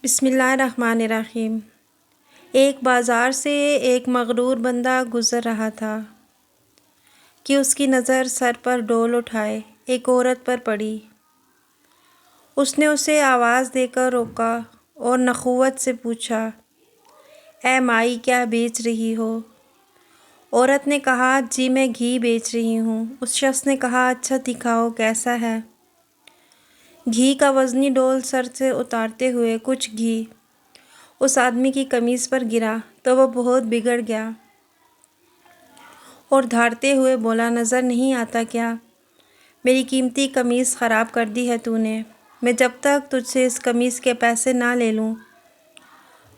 بسم اللہ الرحمن الرحیم۔ ایک بازار سے ایک مغرور بندہ گزر رہا تھا کہ اس کی نظر سر پر ڈول اٹھائے ایک عورت پر پڑی۔ اس نے اسے آواز دے کر روکا اور نخوت سے پوچھا، اے مائی، کیا بیچ رہی ہو؟ عورت نے کہا، جی میں گھی بیچ رہی ہوں۔ اس شخص نے کہا، اچھا دکھاؤ کیسا ہے؟ گھی کا وزنی ڈول سر سے اتارتے ہوئے کچھ گھی اس آدمی کی قمیص پر گرا تو وہ بہت بگڑ گیا اور دھاڑتے ہوئے بولا، نظر نہیں آتا کیا؟ میری قیمتی قمیص خراب کر دی ہے تو نے۔ میں جب تک تجھ سے اس قمیص کے پیسے نہ لے لوں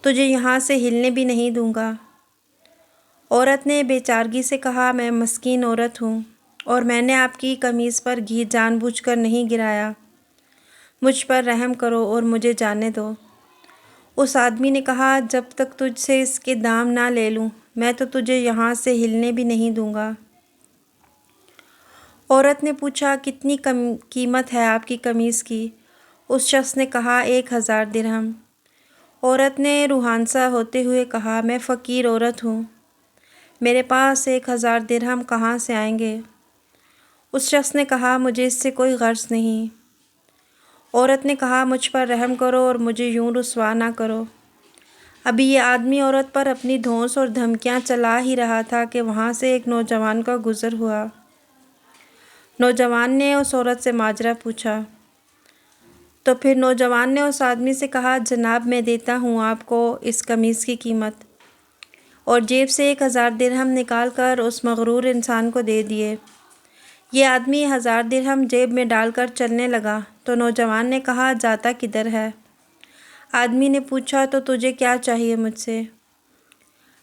تجھے یہاں سے ہلنے بھی نہیں دوں گا۔ عورت نے بے چارگی سے کہا، میں مسکین عورت ہوں اور میں نے آپ کی قمیص پر گھی جان بوجھ کر نہیں گرایا۔ مجھ پر رحم کرو اور مجھے جانے دو۔ اس آدمی نے کہا، جب تک تجھ سے اس کے دام نہ لے لوں میں تو تجھے یہاں سے ہلنے بھی نہیں دوں گا۔ عورت نے پوچھا، کتنی قیمت ہے آپ کی قمیص کی؟ اس شخص نے کہا، 1000 درہم۔ عورت نے روحانسا ہوتے ہوئے کہا، میں فقیر عورت ہوں، میرے پاس 1000 درہم کہاں سے آئیں گے؟ اس شخص نے کہا، مجھے اس سے کوئی غرض نہیں۔ عورت نے کہا، مجھ پر رحم کرو اور مجھے یوں رسوا نہ کرو۔ ابھی یہ آدمی عورت پر اپنی دھونس اور دھمکیاں چلا ہی رہا تھا کہ وہاں سے ایک نوجوان کا گزر ہوا۔ نوجوان نے اس عورت سے ماجرا پوچھا تو پھر نوجوان نے اس آدمی سے کہا، جناب میں دیتا ہوں آپ کو اس قمیص کی قیمت، اور جیب سے 1000 درہم نکال کر اس مغرور انسان کو دے دیے۔ یہ آدمی 1000 درہم جیب میں ڈال کر چلنے لگا تو نوجوان نے کہا، جاتا کدھر ہے؟ آدمی نے پوچھا، تو تجھے کیا چاہیے مجھ سے؟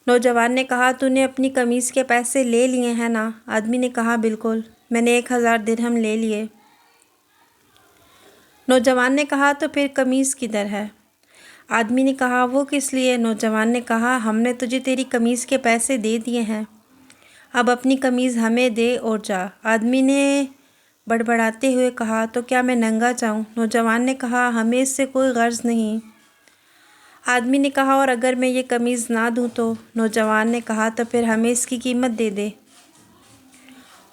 نوجوان نے کہا، تو نے اپنی قمیص کے پیسے لے لیے ہیں نا؟ آدمی نے کہا، بالکل، میں نے 1000 درہم لے لیے۔ نوجوان نے کہا، تو پھر قمیص کدھر ہے؟ آدمی نے کہا، وہ کس لیے؟ نوجوان نے کہا، ہم نے تجھے تیری قمیص کے پیسے دے دیے ہیں، اب اپنی قمیص ہمیں دے اور جا۔ آدمی نے بڑبڑاتے ہوئے کہا، تو کیا میں ننگا جاؤں؟ نوجوان نے کہا، ہمیں اس سے کوئی غرض نہیں۔ آدمی نے کہا، اور اگر میں یہ قمیص نہ دوں تو؟ نوجوان نے کہا، تو پھر ہمیں اس کی قیمت دے دے۔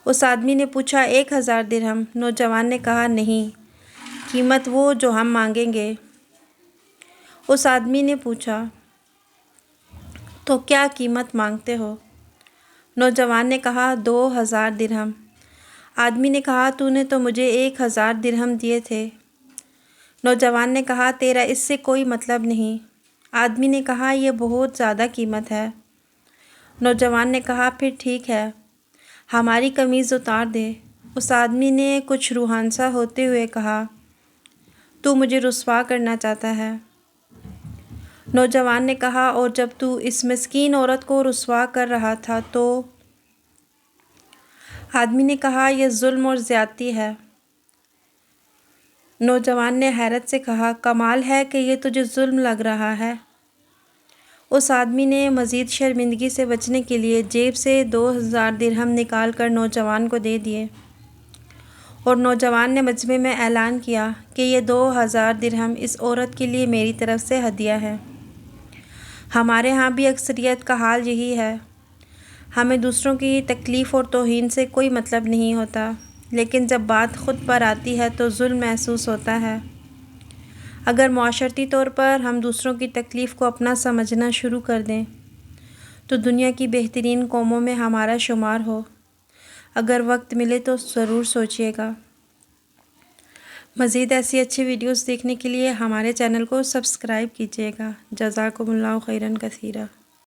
اس آدمی نے پوچھا، 1000 درہم؟ نوجوان نے کہا، نہیں، قیمت وہ جو ہم مانگیں گے۔ اس آدمی نے پوچھا، تو کیا قیمت مانگتے ہو؟ نوجوان نے کہا، 2000 درہم۔ آدمی نے کہا، تو نے تو مجھے 1000 درہم دیے تھے۔ نوجوان نے کہا، تیرا اس سے کوئی مطلب نہیں۔ آدمی نے کہا، یہ بہت زیادہ قیمت ہے۔ نوجوان نے کہا، پھر ٹھیک ہے، ہماری قمیض اتار دے۔ اس آدمی نے کچھ روحانسا ہوتے ہوئے کہا، تو مجھے رسوا کرنا چاہتا ہے؟ نوجوان نے کہا، اور جب تو اس مسکین عورت کو رسوا کر رہا تھا تو؟ آدمی نے کہا، یہ ظلم اور زیادتی ہے۔ نوجوان نے حیرت سے کہا، کمال ہے کہ یہ تجھے ظلم لگ رہا ہے۔ اس آدمی نے مزید شرمندگی سے بچنے کے لیے جیب سے 2000 درہم نکال کر نوجوان کو دے دیے، اور نوجوان نے مجمع میں اعلان کیا کہ یہ 2000 درہم اس عورت کے لیے میری طرف سے ہدیہ ہے۔ ہمارے ہاں بھی اکثریت کا حال یہی ہے، ہمیں دوسروں کی تکلیف اور توہین سے کوئی مطلب نہیں ہوتا، لیکن جب بات خود پر آتی ہے تو ظلم محسوس ہوتا ہے۔ اگر معاشرتی طور پر ہم دوسروں کی تکلیف کو اپنا سمجھنا شروع کر دیں تو دنیا کی بہترین قوموں میں ہمارا شمار ہو۔ اگر وقت ملے تو ضرور سوچیے گا۔ مزید ایسی اچھی ویڈیوز دیکھنے کے لیے ہمارے چینل کو سبسکرائب کیجیے گا۔ جزاکم اللہ خیرا کثیرا۔